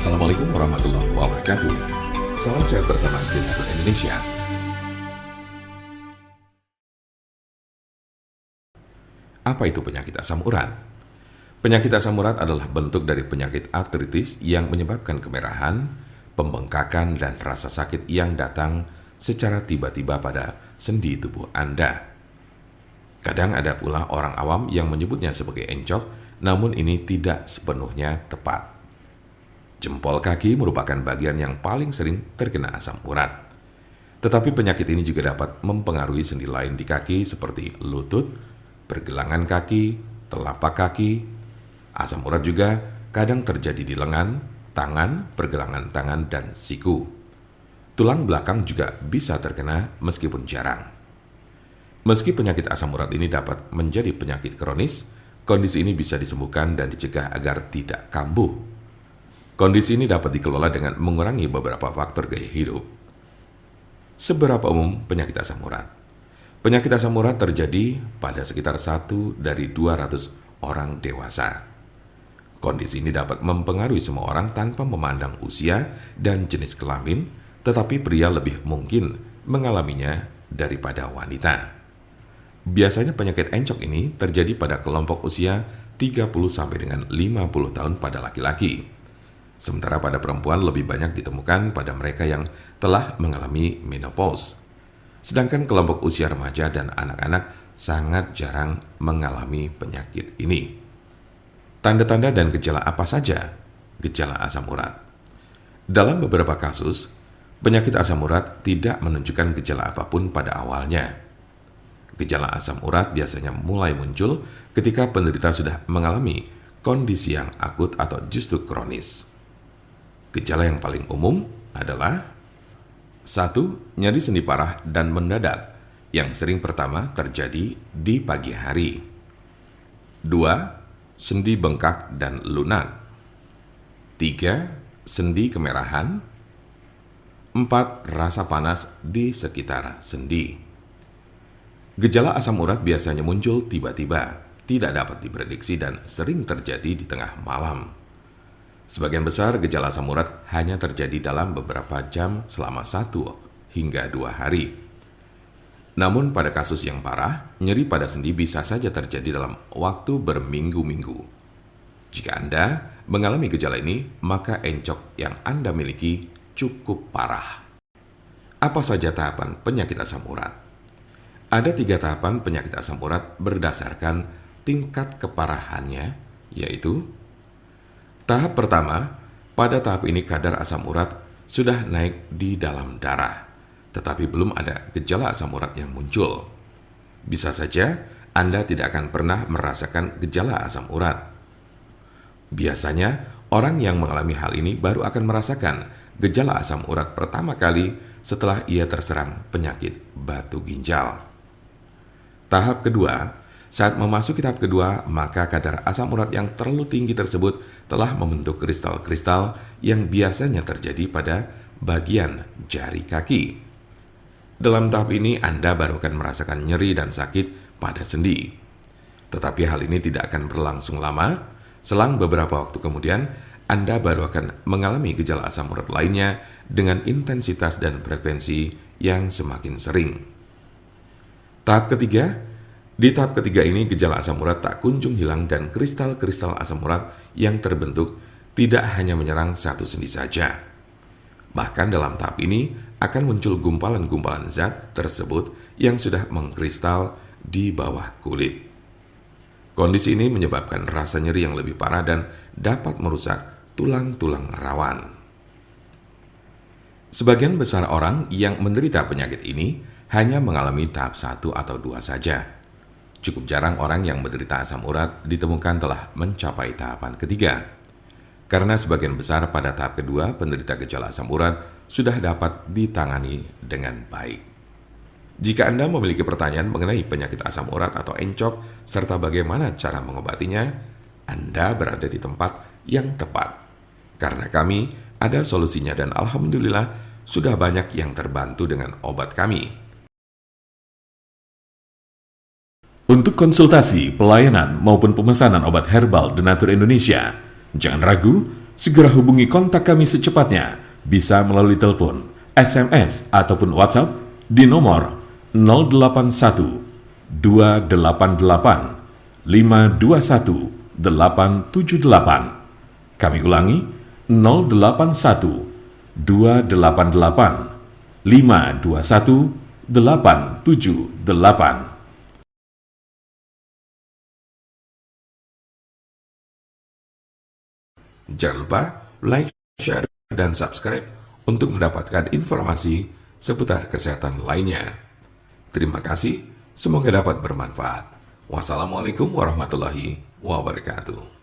Assalamualaikum warahmatullahi wabarakatuh. Salam sehat bersama Denatur Indonesia. Apa itu penyakit asam urat? Penyakit asam urat adalah bentuk dari penyakit artritis yang menyebabkan kemerahan, pembengkakan, dan rasa sakit yang datang secara tiba-tiba pada sendi tubuh Anda. Kadang ada pula orang awam yang menyebutnya sebagai encok, namun ini tidak sepenuhnya tepat. Jempol kaki merupakan bagian yang paling sering terkena asam urat. Tetapi penyakit ini juga dapat mempengaruhi sendi lain di kaki seperti lutut, pergelangan kaki, telapak kaki. Asam urat juga kadang terjadi di lengan, tangan, pergelangan tangan, dan siku. Tulang belakang juga bisa terkena meskipun jarang. Meski penyakit asam urat ini dapat menjadi penyakit kronis, kondisi ini bisa disembuhkan dan dicegah agar tidak kambuh. Kondisi ini dapat dikelola dengan mengurangi beberapa faktor gaya hidup. Seberapa umum penyakit asam urat? Penyakit asam urat terjadi pada sekitar 1 dari 200 orang dewasa. Kondisi ini dapat mempengaruhi semua orang tanpa memandang usia dan jenis kelamin, tetapi pria lebih mungkin mengalaminya daripada wanita. Biasanya penyakit encok ini terjadi pada kelompok usia 30 sampai dengan 50 tahun pada laki-laki. Sementara pada perempuan lebih banyak ditemukan pada mereka yang telah mengalami menopause. Sedangkan kelompok usia remaja dan anak-anak sangat jarang mengalami penyakit ini. Tanda-tanda dan gejala apa saja gejala asam urat? Dalam beberapa kasus, penyakit asam urat tidak menunjukkan gejala apapun pada awalnya. Gejala asam urat biasanya mulai muncul ketika penderita sudah mengalami kondisi yang akut atau justru kronis. Gejala yang paling umum adalah 1. Nyeri sendi parah dan mendadak yang sering pertama terjadi di pagi hari. 2. Sendi bengkak dan lunak. 3. Sendi kemerahan. 4. Rasa panas di sekitar sendi. Gejala asam urat biasanya muncul tiba-tiba, tidak dapat diprediksi dan sering terjadi di tengah malam. Sebagian besar gejala asam urat hanya terjadi dalam beberapa jam selama 1 hingga 2 hari. Namun pada kasus yang parah, nyeri pada sendi bisa saja terjadi dalam waktu berminggu-minggu. Jika Anda mengalami gejala ini, maka encok yang Anda miliki cukup parah. Apa saja tahapan penyakit asam urat? Ada 3 tahapan penyakit asam urat berdasarkan tingkat keparahannya, yaitu tahap pertama, pada tahap ini kadar asam urat sudah naik di dalam darah, tetapi belum ada gejala asam urat yang muncul. Bisa saja Anda tidak akan pernah merasakan gejala asam urat. Biasanya, orang yang mengalami hal ini baru akan merasakan gejala asam urat pertama kali setelah ia terserang penyakit batu ginjal. Tahap kedua, saat memasuki tahap kedua, maka kadar asam urat yang terlalu tinggi tersebut telah membentuk kristal-kristal yang biasanya terjadi pada bagian jari kaki. Dalam tahap ini, Anda baru akan merasakan nyeri dan sakit pada sendi. Tetapi hal ini tidak akan berlangsung lama. Selang beberapa waktu kemudian, Anda baru akan mengalami gejala asam urat lainnya dengan intensitas dan frekuensi yang semakin sering. Tahap ketiga, di tahap ketiga ini gejala asam urat tak kunjung hilang dan kristal-kristal asam urat yang terbentuk tidak hanya menyerang satu sendi saja. Bahkan dalam tahap ini akan muncul gumpalan-gumpalan zat tersebut yang sudah mengkristal di bawah kulit. Kondisi ini menyebabkan rasa nyeri yang lebih parah dan dapat merusak tulang-tulang rawan. Sebagian besar orang yang menderita penyakit ini hanya mengalami tahap 1 atau 2 saja. Cukup jarang orang yang menderita asam urat ditemukan telah mencapai tahapan ketiga. Karena sebagian besar pada tahap kedua penderita gejala asam urat sudah dapat ditangani dengan baik. Jika Anda memiliki pertanyaan mengenai penyakit asam urat atau encok serta bagaimana cara mengobatinya, Anda berada di tempat yang tepat. Karena kami ada solusinya dan alhamdulillah sudah banyak yang terbantu dengan obat kami. Untuk konsultasi, pelayanan, maupun pemesanan obat herbal Denatur Indonesia, jangan ragu, segera hubungi kontak kami secepatnya, bisa melalui telepon, SMS, ataupun WhatsApp di nomor 081 288 521 878. Kami ulangi, 081 288 521 878. Jangan lupa like, share, dan subscribe untuk mendapatkan informasi seputar kesehatan lainnya. Terima kasih, semoga dapat bermanfaat. Wassalamualaikum warahmatullahi wabarakatuh.